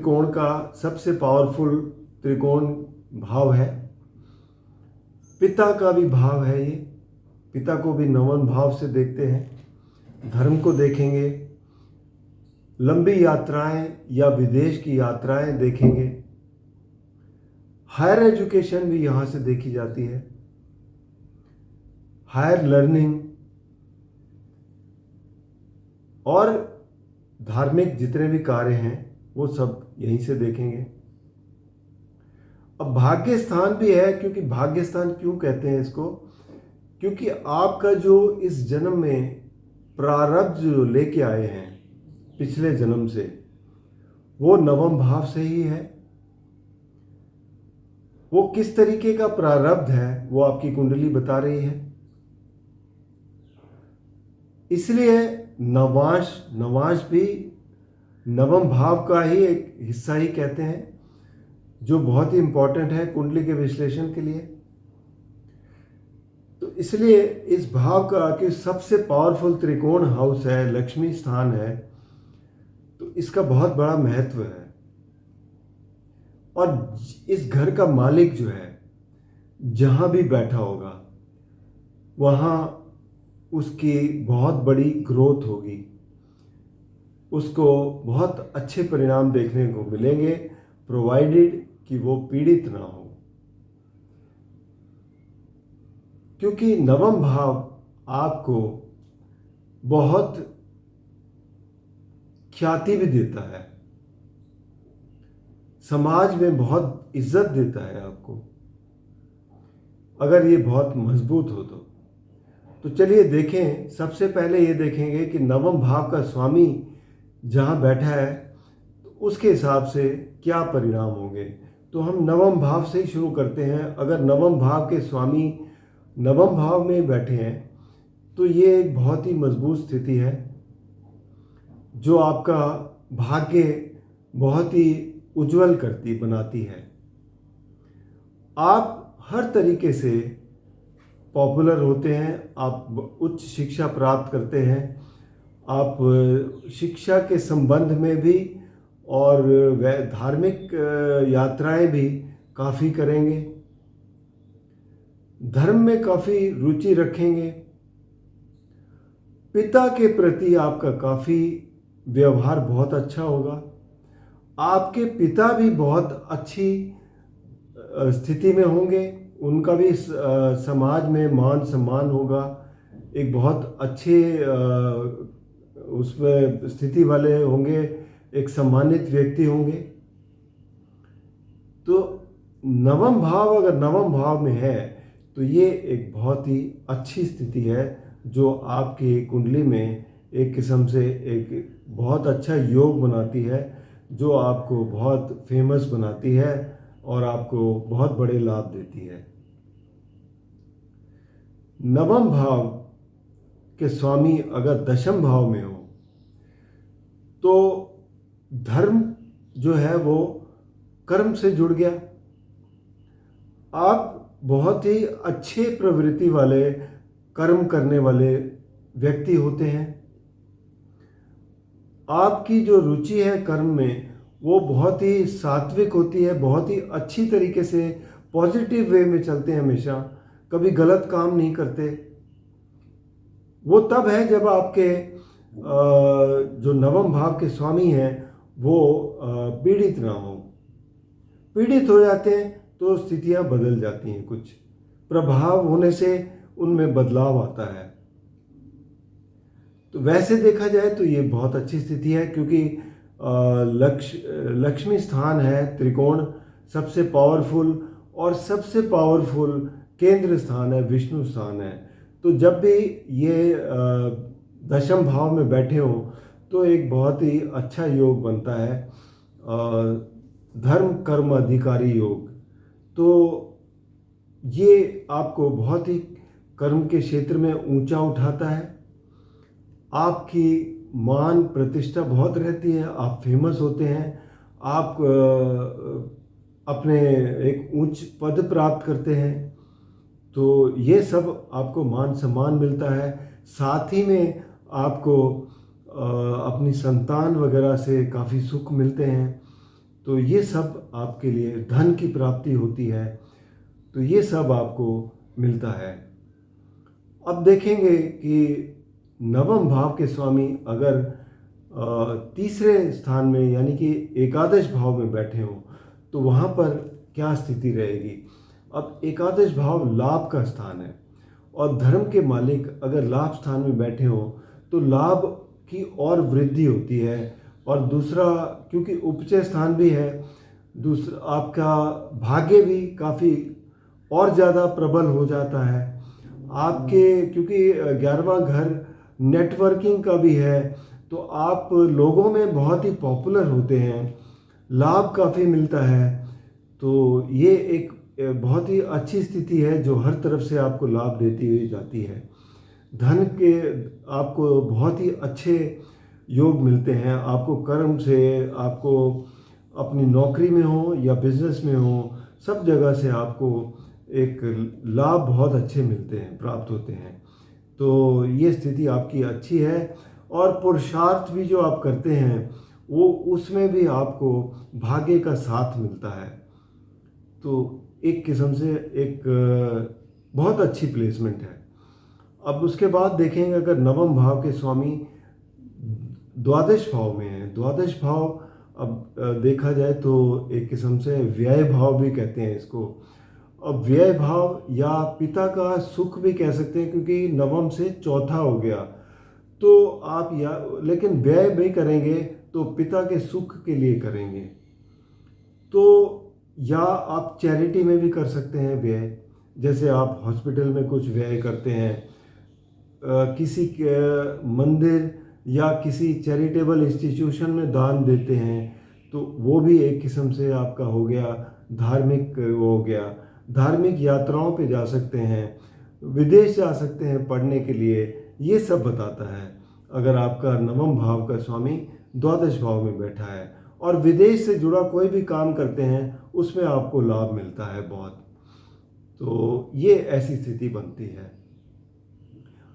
त्रिकोण का सबसे पावरफुल त्रिकोण भाव है। पिता का भी भाव है ये, पिता को भी नवम भाव से देखते हैं। धर्म को देखेंगे, लंबी यात्राएं या विदेश की यात्राएं देखेंगे। हायर एजुकेशन भी यहाँ से देखी जाती है, हायर लर्निंग, और धार्मिक जितने भी कार्य हैं वो सब यहीं से देखेंगे। अब भाग्य स्थान भी है, क्योंकि भाग्य स्थान क्यों कहते हैं इसको, क्योंकि आपका जो इस जन्म में प्रारब्ध जो लेके आए हैं पिछले जन्म से, वो नवम भाव से ही है। वो किस तरीके का प्रारब्ध है वो आपकी कुंडली बता रही है। इसलिए नवांश भी नवम भाव का ही एक हिस्सा ही कहते हैं, जो बहुत ही इंपॉर्टेंट है कुंडली के विश्लेषण के लिए। तो इसलिए इस भाव का कि सबसे पावरफुल त्रिकोण हाउस है, लक्ष्मी स्थान है, तो इसका बहुत बड़ा महत्व है। और इस घर का मालिक जो है जहां भी बैठा होगा वहां उसकी बहुत बड़ी ग्रोथ होगी, उसको बहुत अच्छे परिणाम देखने को मिलेंगे, प्रोवाइडेड कि वो पीड़ित ना हो। क्योंकि नवम भाव आपको बहुत ख्याति भी देता है, समाज में बहुत इज्जत देता है आपको, अगर ये बहुत मजबूत हो तो चलिए देखें। सबसे पहले ये देखेंगे कि नवम भाव का स्वामी जहाँ बैठा है तो उसके हिसाब से क्या परिणाम होंगे। तो हम नवम भाव से ही शुरू करते हैं। अगर नवम भाव के स्वामी नवम भाव में बैठे हैं तो ये एक बहुत ही मजबूत स्थिति है, जो आपका भाग्य बहुत ही उज्जवल बनाती है। आप हर तरीके से पॉपुलर होते हैं, आप उच्च शिक्षा प्राप्त करते हैं, आप शिक्षा के संबंध में भी और धार्मिक यात्राएं भी काफ़ी करेंगे, धर्म में काफ़ी रुचि रखेंगे, पिता के प्रति आपका काफ़ी व्यवहार बहुत अच्छा होगा, आपके पिता भी बहुत अच्छी स्थिति में होंगे, उनका भी समाज में मान सम्मान होगा, एक बहुत अच्छे उसमें स्थिति वाले होंगे, एक सम्मानित व्यक्ति होंगे। तो नवम भाव अगर नवम भाव में है तो ये एक बहुत ही अच्छी स्थिति है, जो आपकी कुंडली में एक किस्म से एक बहुत अच्छा योग बनाती है, जो आपको बहुत फेमस बनाती है और आपको बहुत बड़े लाभ देती है। नवम भाव के स्वामी अगर दशम भाव में हो तो धर्म जो है वो कर्म से जुड़ गया। आप बहुत ही अच्छे प्रवृत्ति वाले कर्म करने वाले व्यक्ति होते हैं। आपकी जो रुचि है कर्म में वो बहुत ही सात्विक होती है, बहुत ही अच्छी तरीके से पॉजिटिव वे में चलते हैं, हमेशा कभी गलत काम नहीं करते। वो तब है जब आपके जो नवम भाव के स्वामी हैं वो पीड़ित ना हो। पीड़ित हो जाते हैं तो स्थितियां बदल जाती हैं, कुछ प्रभाव होने से उनमें बदलाव आता है। तो वैसे देखा जाए तो ये बहुत अच्छी स्थिति है, क्योंकि लक्ष्मी स्थान है, त्रिकोण सबसे पावरफुल और सबसे पावरफुल केंद्र स्थान है, विष्णु स्थान है। तो जब भी ये दशम भाव में बैठे हों तो एक बहुत ही अच्छा योग बनता है, धर्म कर्म अधिकारी योग। तो ये आपको बहुत ही कर्म के क्षेत्र में ऊंचा उठाता है, आपकी मान प्रतिष्ठा बहुत रहती है, आप फेमस होते हैं, आप अपने एक उच्च पद प्राप्त करते हैं। तो ये सब आपको मान सम्मान मिलता है। साथ ही में आपको अपनी संतान वगैरह से काफ़ी सुख मिलते हैं। तो ये सब आपके लिए धन की प्राप्ति होती है, तो ये सब आपको मिलता है। अब देखेंगे कि नवम भाव के स्वामी अगर तीसरे स्थान में यानी कि एकादश भाव में बैठे हों तो वहाँ पर क्या स्थिति रहेगी। अब एकादश भाव लाभ का स्थान है और धर्म के मालिक अगर लाभ स्थान में बैठे हों तो लाभ की और वृद्धि होती है। और दूसरा, क्योंकि उपचय स्थान भी है, दूसरा आपका भाग्य भी काफ़ी और ज़्यादा प्रबल हो जाता है आपके, क्योंकि 11वां घर नेटवर्किंग का भी है, तो आप लोगों में बहुत ही पॉपुलर होते हैं, लाभ काफ़ी मिलता है। तो ये एक बहुत ही अच्छी स्थिति है जो हर तरफ से आपको लाभ देती हुई जाती है। धन के आपको बहुत ही अच्छे योग मिलते हैं, आपको कर्म से, आपको अपनी नौकरी में हो या बिजनेस में हो, सब जगह से आपको एक लाभ बहुत अच्छे मिलते हैं, प्राप्त होते हैं। तो ये स्थिति आपकी अच्छी है और पुरुषार्थ भी जो आप करते हैं वो उसमें भी आपको भाग्य का साथ मिलता है। तो एक किस्म से एक बहुत अच्छी प्लेसमेंट है। अब उसके बाद देखेंगे अगर नवम भाव के स्वामी द्वादश भाव में है, द्वादश भाव अब देखा जाए तो एक किस्म से व्यय भाव भी कहते हैं इसको। अब व्यय भाव या पिता का सुख भी कह सकते हैं, क्योंकि नवम से चौथा हो गया तो आप या लेकिन व्यय भी करेंगे तो पिता के सुख के लिए करेंगे। तो या आप चैरिटी में भी कर सकते हैं व्यय, जैसे आप हॉस्पिटल में कुछ व्यय करते हैं, किसी मंदिर या किसी चैरिटेबल इंस्टीट्यूशन में दान देते हैं, तो वो भी एक किस्म से आपका हो गया धार्मिक, वो हो गया। धार्मिक यात्राओं पे जा सकते हैं, विदेश जा सकते हैं पढ़ने के लिए, ये सब बताता है अगर आपका नवम भाव का स्वामी द्वादश भाव में बैठा है। और विदेश से जुड़ा कोई भी काम करते हैं उसमें आपको लाभ मिलता है बहुत। तो ये ऐसी स्थिति बनती है।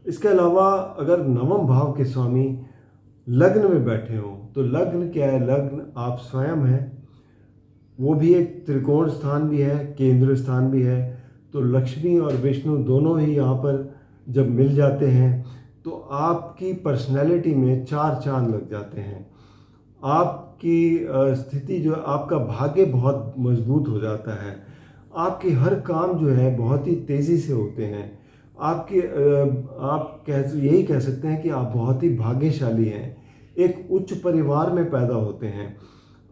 इसके अलावा अगर नवम भाव के स्वामी लग्न में बैठे हों तो लग्न क्या है, लग्न आप स्वयं हैं, वो भी एक त्रिकोण स्थान भी है, केंद्र स्थान भी है। तो लक्ष्मी और विष्णु दोनों ही यहाँ पर जब मिल जाते हैं तो आपकी पर्सनैलिटी में चार चांद लग जाते हैं। आपकी स्थिति जो, आपका भाग्य बहुत मजबूत हो जाता है, आपके हर काम जो है बहुत ही तेज़ी से होते हैं। आपके आप यही कह सकते हैं कि आप बहुत ही भाग्यशाली हैं, एक उच्च परिवार में पैदा होते हैं,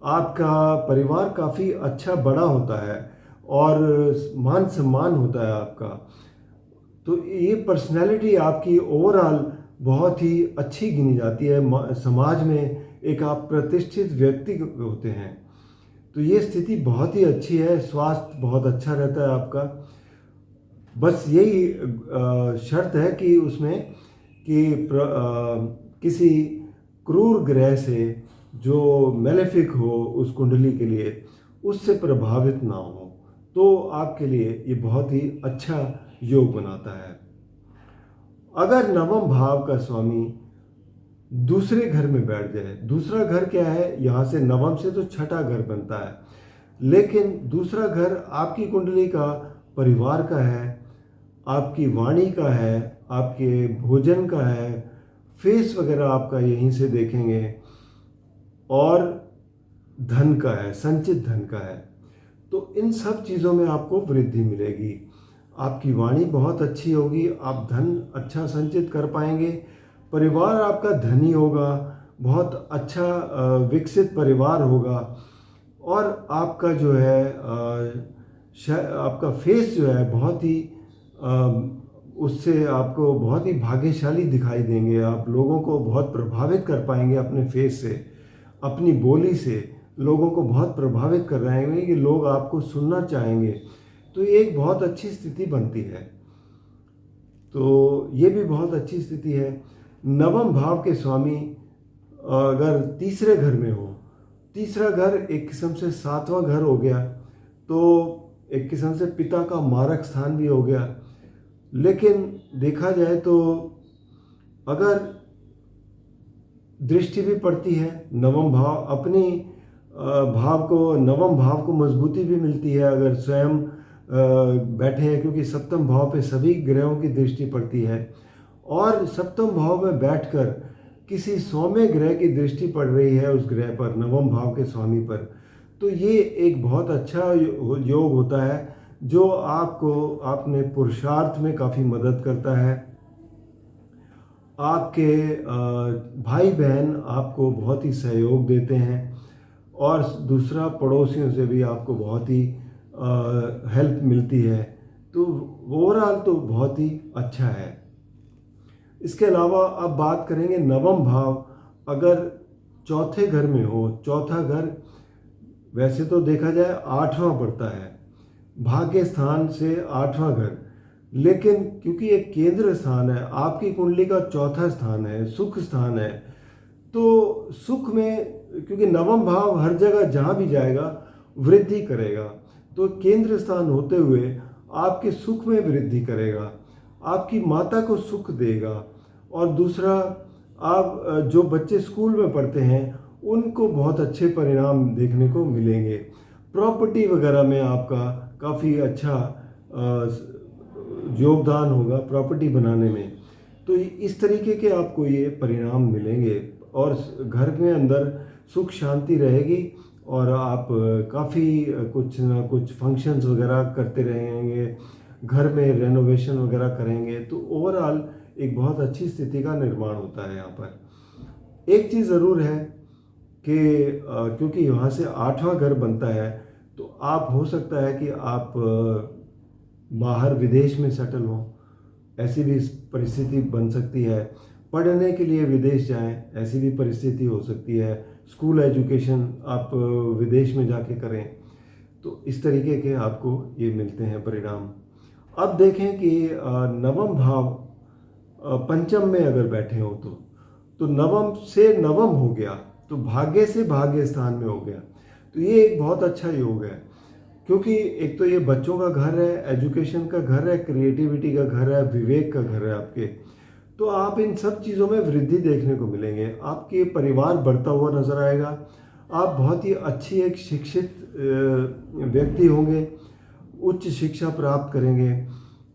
आपका परिवार काफ़ी अच्छा बड़ा होता है और मान सम्मान होता है आपका। तो ये पर्सनैलिटी आपकी ओवरऑल बहुत ही अच्छी गिनी जाती है, समाज में एक आप प्रतिष्ठित व्यक्ति होते हैं। तो ये स्थिति बहुत ही अच्छी है, स्वास्थ्य बहुत अच्छा रहता है आपका। बस यही शर्त है कि उसमें कि किसी क्रूर ग्रह से जो मेलेफिक हो उस कुंडली के लिए, उससे प्रभावित ना हो, तो आपके लिए ये बहुत ही अच्छा योग बनाता है। अगर नवम भाव का स्वामी दूसरे घर में बैठ जाए, दूसरा घर क्या है, यहाँ से नवम से तो छठा घर बनता है, लेकिन दूसरा घर आपकी कुंडली का परिवार का है, आपकी वाणी का है, आपके भोजन का है, फेस वगैरह आपका यहीं से देखेंगे, और धन का है, संचित धन का है। तो इन सब चीज़ों में आपको वृद्धि मिलेगी, आपकी वाणी बहुत अच्छी होगी, आप धन अच्छा संचित कर पाएंगे, परिवार आपका धनी होगा, बहुत अच्छा विकसित परिवार होगा, और आपका जो है आपका फेस जो है बहुत ही उससे आपको बहुत ही भाग्यशाली दिखाई देंगे। आप लोगों को बहुत प्रभावित कर पाएंगे अपने फेस से, अपनी बोली से लोगों को बहुत प्रभावित कर रहे हैं कि लोग आपको सुनना चाहेंगे। तो ये एक बहुत अच्छी स्थिति बनती है। तो ये भी बहुत अच्छी स्थिति है। नवम भाव के स्वामी अगर तीसरे घर में हो, तीसरा घर एक किस्म से सातवां घर हो गया, तो एक किस्म से पिता का मारक स्थान भी हो गया। लेकिन देखा जाए तो अगर दृष्टि भी पड़ती है, नवम भाव अपनी भाव को, नवम भाव को मजबूती भी मिलती है अगर स्वयं बैठे हैं, क्योंकि सप्तम भाव पे सभी ग्रहों की दृष्टि पड़ती है। और सप्तम भाव में बैठकर किसी सौम्य ग्रह की दृष्टि पड़ रही है उस ग्रह पर, नवम भाव के स्वामी पर, तो ये एक बहुत अच्छा योग होता है जो आपको अपने पुरुषार्थ में काफ़ी मदद करता है। आपके भाई बहन आपको बहुत ही सहयोग देते हैं, और दूसरा पड़ोसियों से भी आपको बहुत ही हेल्प मिलती है। तो ओवरऑल तो बहुत ही अच्छा है। इसके अलावा अब बात करेंगे नवम भाव अगर चौथे घर में हो। चौथा घर वैसे तो देखा जाए आठवां पड़ता है, भाग्य स्थान से आठवां घर, लेकिन क्योंकि एक केंद्र स्थान है, आपकी कुंडली का चौथा स्थान है, सुख स्थान है, तो सुख में क्योंकि नवम भाव हर जगह जहाँ भी जाएगा वृद्धि करेगा, तो केंद्र स्थान होते हुए आपके सुख में वृद्धि करेगा, आपकी माता को सुख देगा। और दूसरा, आप जो बच्चे स्कूल में पढ़ते हैं उनको बहुत अच्छे परिणाम देखने को मिलेंगे। प्रॉपर्टी वगैरह में आपका काफ़ी अच्छा योगदान होगा प्रॉपर्टी बनाने में। तो इस तरीके के आपको ये परिणाम मिलेंगे, और घर में अंदर सुख शांति रहेगी, और आप काफ़ी कुछ ना कुछ फंक्शंस वगैरह करते रहेंगे, घर में रेनोवेशन वगैरह करेंगे, तो ओवरऑल एक बहुत अच्छी स्थिति का निर्माण होता है यहाँ पर। एक चीज़ ज़रूर है कि क्योंकि यहाँ से आठवां घर बनता है, तो आप हो सकता है कि आप बाहर विदेश में सेटल हों, ऐसी भी परिस्थिति बन सकती है। पढ़ने के लिए विदेश जाएं, ऐसी भी परिस्थिति हो सकती है। स्कूल एजुकेशन आप विदेश में जाके करें, तो इस तरीके के आपको ये मिलते हैं परिणाम। अब देखें कि नवम भाव पंचम में अगर बैठे हो तो नवम से नवम हो गया, तो भाग्य से भाग्य स्थान में हो गया, तो ये एक बहुत अच्छा योग है। क्योंकि एक तो ये बच्चों का घर है, एजुकेशन का घर है, क्रिएटिविटी का घर है, विवेक का घर है आपके, तो आप इन सब चीज़ों में वृद्धि देखने को मिलेंगे। आपके परिवार बढ़ता हुआ नजर आएगा, आप बहुत ही अच्छी एक शिक्षित व्यक्ति होंगे, उच्च शिक्षा प्राप्त करेंगे,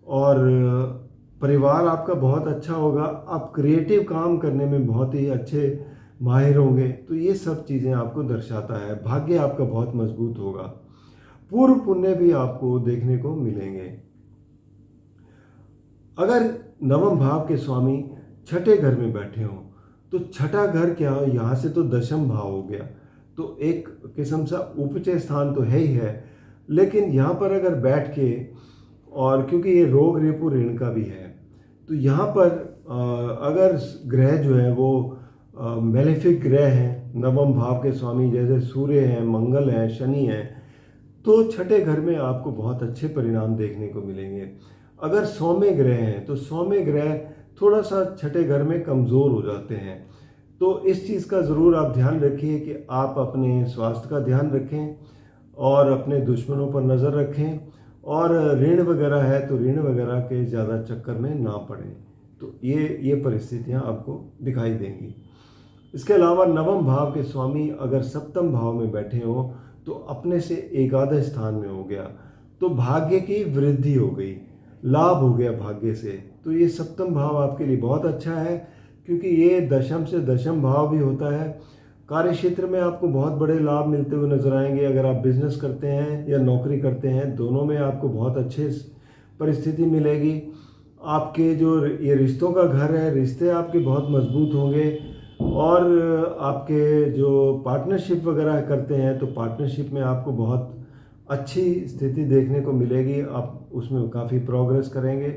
और परिवार आपका बहुत अच्छा होगा। आप क्रिएटिव काम करने में बहुत ही अच्छे माहिर होंगे, तो ये सब चीज़ें आपको दर्शाता है। भाग्य आपका बहुत मजबूत होगा, पूर्व पुण्य भी आपको देखने को मिलेंगे। अगर नवम भाव के स्वामी छठे घर में बैठे हों, तो छठा घर क्या हो, यहाँ से तो दशम भाव हो गया, तो एक किस्म सा उपचय स्थान तो है ही है, लेकिन यहाँ पर अगर बैठ के, और क्योंकि ये रोग रेपु ऋण का भी है, तो यहाँ पर अगर ग्रह जो है वो मेलेफिक ग्रह हैं, नवम भाव के स्वामी जैसे सूर्य हैं, मंगल हैं, शनि हैं, तो छठे घर में आपको बहुत अच्छे परिणाम देखने को मिलेंगे। अगर सौम्य ग्रह हैं, तो सौम्य ग्रह थोड़ा सा छठे घर में कमज़ोर हो जाते हैं, तो इस चीज़ का ज़रूर आप ध्यान रखिए कि आप अपने स्वास्थ्य का ध्यान रखें, और अपने दुश्मनों पर नज़र रखें, और ऋण वगैरह है तो ऋण वगैरह के ज़्यादा चक्कर में ना पड़ें। तो ये परिस्थितियाँ आपको दिखाई देंगी। इसके अलावा नवम भाव के स्वामी अगर सप्तम भाव में बैठे हों, तो अपने से एकादश स्थान में हो गया, तो भाग्य की वृद्धि हो गई, लाभ हो गया भाग्य से। तो ये सप्तम भाव आपके लिए बहुत अच्छा है, क्योंकि ये दशम से दशम भाव भी होता है। कार्य क्षेत्र में आपको बहुत बड़े लाभ मिलते हुए नजर आएंगे। अगर आप बिजनेस करते हैं या नौकरी करते हैं, दोनों में आपको बहुत अच्छे परिस्थिति मिलेगी। आपके जो ये रिश्तों का घर है, रिश्ते आपके बहुत मजबूत होंगे, और आपके जो पार्टनरशिप वगैरह करते हैं, तो पार्टनरशिप में आपको बहुत अच्छी स्थिति देखने को मिलेगी, आप उसमें काफ़ी प्रोग्रेस करेंगे।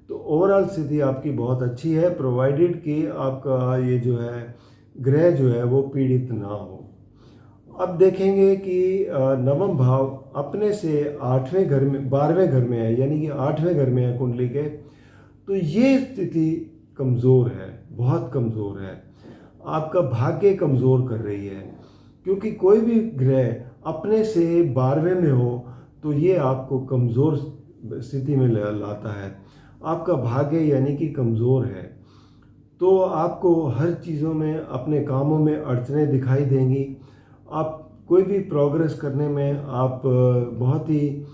तो ओवरऑल स्थिति आपकी बहुत अच्छी है, प्रोवाइडेड कि आपका ये जो है ग्रह जो है वो पीड़ित ना हो। अब देखेंगे कि नवम भाव अपने से आठवें घर में, 12वें घर में है, यानी कि 8वें घर में है कुंडली के, तो ये स्थिति कमज़ोर है, बहुत कमज़ोर है, आपका भाग्य कमज़ोर कर रही है। क्योंकि कोई भी ग्रह अपने से 12वें में हो, तो ये आपको कमज़ोर स्थिति में लाता है, आपका भाग्य यानी कि कमज़ोर है, तो आपको हर चीज़ों में, अपने कामों में अड़चनें दिखाई देंगी। आप कोई भी प्रोग्रेस करने में आप बहुत ही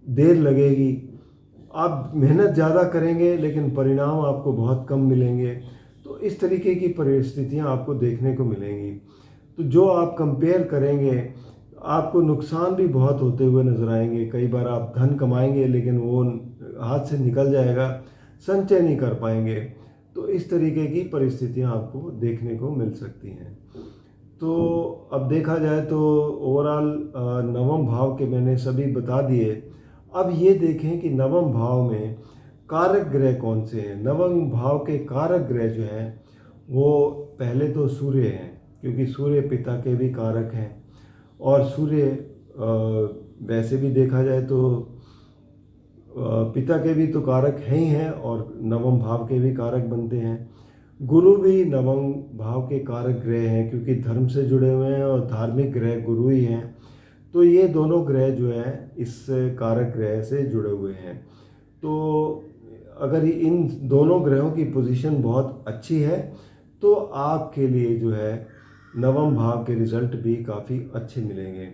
देर लगेगी। आप मेहनत ज़्यादा करेंगे लेकिन परिणाम आपको बहुत कम मिलेंगे। तो इस तरीके की परिस्थितियां आपको देखने को मिलेंगी। तो जो आप कंपेयर करेंगे, आपको नुकसान भी बहुत होते हुए नज़र आएंगे। कई बार आप धन कमाएंगे लेकिन वो हाथ से निकल जाएगा, संचय नहीं कर पाएंगे। तो इस तरीके की परिस्थितियां आपको देखने को मिल सकती हैं। तो अब देखा जाए तो ओवरऑल नवम भाव के मैंने सभी बता दिए। अब ये देखें कि नवम भाव में कारक ग्रह कौन से हैं। नवम भाव के कारक ग्रह जो हैं वो पहले तो सूर्य हैं, क्योंकि सूर्य पिता के भी कारक हैं। और सूर्य वैसे भी देखा जाए तो पिता के भी तो कारक हैं ही हैं, और नवम भाव के भी कारक बनते हैं। गुरु भी नवम भाव के कारक ग्रह हैं, क्योंकि धर्म से जुड़े हुए हैं और धार्मिक ग्रह गुरु ही हैं। तो ये दोनों ग्रह जो हैं इस कारक ग्रह से जुड़े हुए हैं। तो अगर इन दोनों ग्रहों की पोजीशन बहुत अच्छी है तो आपके लिए जो है नवम भाव के रिजल्ट भी काफ़ी अच्छे मिलेंगे।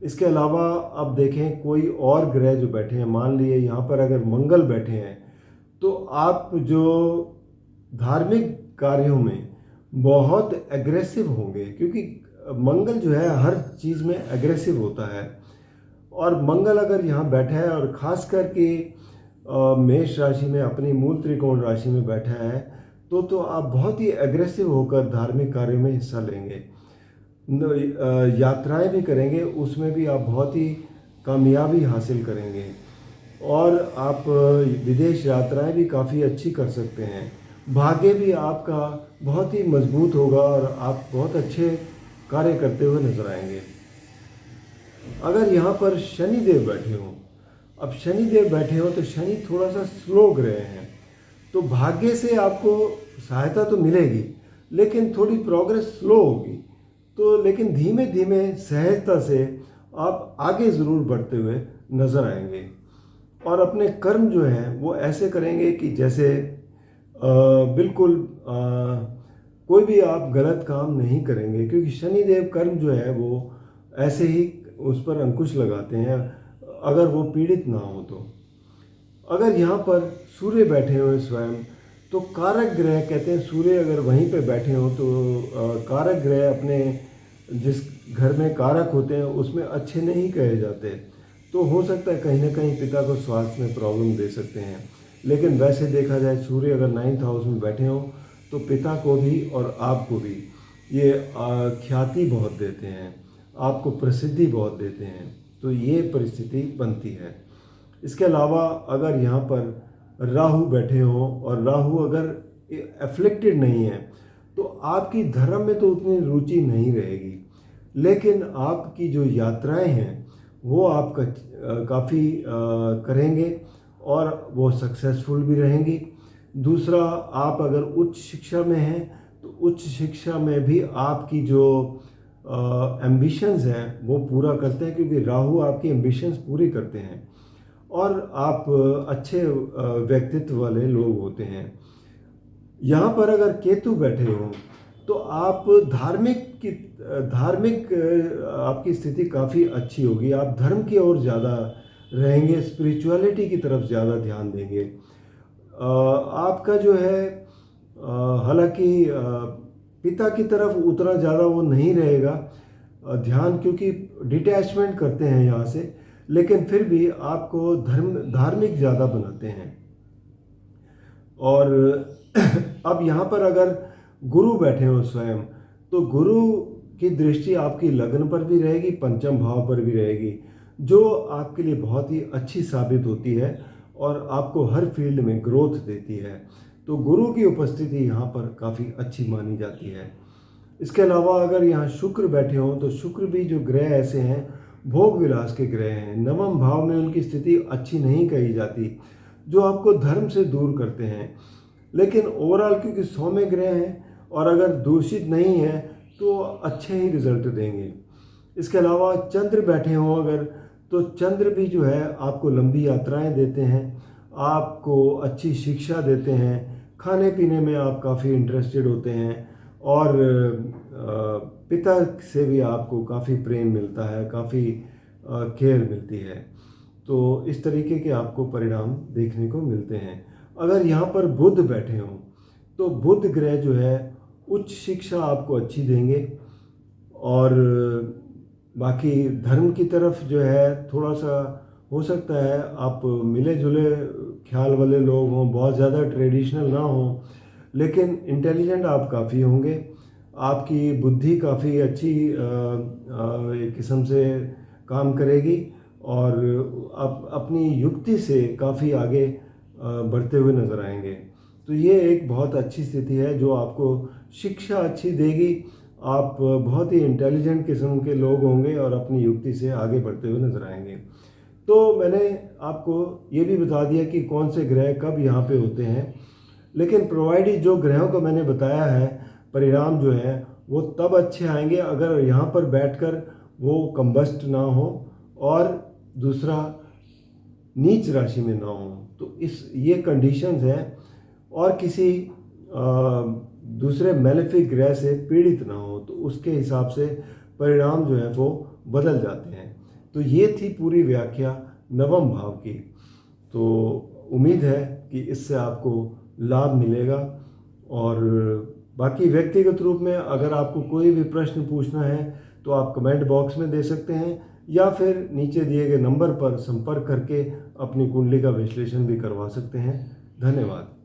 इसके अलावा अब देखें कोई और ग्रह जो बैठे हैं, मान लिए यहाँ पर अगर मंगल बैठे हैं तो आप जो धार्मिक कार्यों में बहुत एग्रेसिव होंगे, क्योंकि मंगल जो है हर चीज़ में एग्रेसिव होता है। और मंगल अगर यहाँ बैठा है और ख़ास करके मेष राशि में अपनी मूल त्रिकोण राशि में बैठा है तो आप बहुत ही एग्रेसिव होकर धार्मिक कार्यों में हिस्सा लेंगे। यात्राएं भी करेंगे, उसमें भी आप बहुत ही कामयाबी हासिल करेंगे। और आप विदेश यात्राएं भी काफ़ी अच्छी कर सकते हैं। भाग्य भी आपका बहुत ही मजबूत होगा और आप बहुत अच्छे कार्य करते हुए नजर आएंगे। अगर यहाँ पर शनि देव बैठे हों, अब शनि देव बैठे हो तो शनि थोड़ा सा स्लो ग्रह हैं, तो भाग्य से आपको सहायता तो मिलेगी लेकिन थोड़ी प्रोग्रेस स्लो होगी। तो लेकिन धीमे धीमे सहजता से आप आगे ज़रूर बढ़ते हुए नज़र आएंगे। और अपने कर्म जो हैं वो ऐसे करेंगे कि जैसे बिल्कुल कोई भी आप गलत काम नहीं करेंगे, क्योंकि शनिदेव कर्म जो है वो ऐसे ही उस पर अंकुश लगाते हैं अगर वो पीड़ित ना हो। तो अगर यहाँ पर सूर्य बैठे हुए स्वयं, तो कारक ग्रह कहते हैं सूर्य अगर वहीं पे बैठे हो तो कारक ग्रह अपने जिस घर में कारक होते हैं उसमें अच्छे नहीं कहे जाते। तो हो सकता है कहीं ना कहीं पिता को स्वास्थ्य में प्रॉब्लम दे सकते हैं। लेकिन वैसे देखा जाए सूर्य अगर 9th हाउस में बैठे हो तो पिता को भी और आपको भी ये ख्याति बहुत देते हैं, आपको प्रसिद्धि बहुत देते हैं। तो ये परिस्थिति बनती है। इसके अलावा अगर यहाँ पर राहु बैठे हो और राहु अगर एफ्लिक्टेड नहीं है तो आपकी धर्म में तो उतनी रुचि नहीं रहेगी, लेकिन आपकी जो यात्राएं हैं वो आप काफ़ी करेंगे और वो सक्सेसफुल भी रहेंगी। दूसरा, आप अगर उच्च शिक्षा में हैं तो उच्च शिक्षा में भी आपकी जो एम्बिशंस हैं वो पूरा करते हैं, क्योंकि राहु आपकी एम्बिशंस पूरी करते हैं और आप अच्छे व्यक्तित्व वाले लोग होते हैं। यहाँ पर अगर केतु बैठे हो तो आप धार्मिक आपकी स्थिति काफ़ी अच्छी होगी। आप धर्म की ओर ज़्यादा रहेंगे, स्पिरिचुअलिटी की तरफ ज़्यादा ध्यान देंगे। आपका जो है हालांकि पिता की तरफ उतना ज़्यादा वो नहीं रहेगा ध्यान, क्योंकि डिटैचमेंट करते हैं यहाँ से, लेकिन फिर भी आपको धार्मिक ज़्यादा बनाते हैं। और अब यहाँ पर अगर गुरु बैठे हो स्वयं, तो गुरु की दृष्टि आपकी लग्न पर भी रहेगी, पंचम भाव पर भी रहेगी, जो आपके लिए बहुत ही अच्छी साबित होती है और आपको हर फील्ड में ग्रोथ देती है। तो गुरु की उपस्थिति यहाँ पर काफ़ी अच्छी मानी जाती है। इसके अलावा अगर यहाँ शुक्र बैठे हों तो शुक्र भी जो ग्रह ऐसे हैं भोग विलास के ग्रह हैं। नवम भाव में उनकी स्थिति अच्छी नहीं कही जाती, जो आपको धर्म से दूर करते हैं। लेकिन ओवरऑल क्योंकि सौम्य ग्रह हैं और अगर दूषित नहीं है तो अच्छे ही रिजल्ट देंगे। इसके अलावा चंद्र बैठे हों अगर, तो चंद्र भी जो है आपको लंबी यात्राएं देते हैं, आपको अच्छी शिक्षा देते हैं, खाने पीने में आप काफ़ी इंटरेस्टेड होते हैं और पिता से भी आपको काफ़ी प्रेम मिलता है, काफ़ी केयर मिलती है। तो इस तरीके के आपको परिणाम देखने को मिलते हैं। अगर यहाँ पर बुध बैठे हों तो बुध ग्रह जो है उच्च शिक्षा आपको अच्छी देंगे, और बाकी धर्म की तरफ जो है थोड़ा सा हो सकता है आप मिले जुले ख्याल वाले लोग हों, बहुत ज़्यादा ट्रेडिशनल ना हों, लेकिन इंटेलिजेंट आप काफ़ी होंगे। आपकी बुद्धि काफ़ी अच्छी एक किस्म से काम करेगी, और आप अपनी युक्ति से काफ़ी आगे बढ़ते हुए नज़र आएंगे। तो ये एक बहुत अच्छी स्थिति है जो आपको शिक्षा अच्छी देगी। आप बहुत ही इंटेलिजेंट किस्म के लोग होंगे और अपनी युक्ति से आगे बढ़ते हुए नजर आएंगे। तो मैंने आपको ये भी बता दिया कि कौन से ग्रह कब यहाँ पे होते हैं, लेकिन प्रोवाइडेड जो ग्रहों को मैंने बताया है, परिणाम जो है वो तब अच्छे आएंगे अगर यहाँ पर बैठकर वो कंबस्ट ना हो, और दूसरा नीच राशि में ना हो। तो ये कंडीशंस हैं, और किसी दूसरे मैलेफिक ग्रह से पीड़ित ना हो, तो उसके हिसाब से परिणाम जो है वो बदल जाते हैं। तो ये थी पूरी व्याख्या नवम भाव की। तो उम्मीद है कि इससे आपको लाभ मिलेगा, और बाकी व्यक्तिगत रूप में अगर आपको कोई भी प्रश्न पूछना है तो आप कमेंट बॉक्स में दे सकते हैं, या फिर नीचे दिए गए नंबर पर संपर्क करके अपनी कुंडली का विश्लेषण भी करवा सकते हैं। धन्यवाद।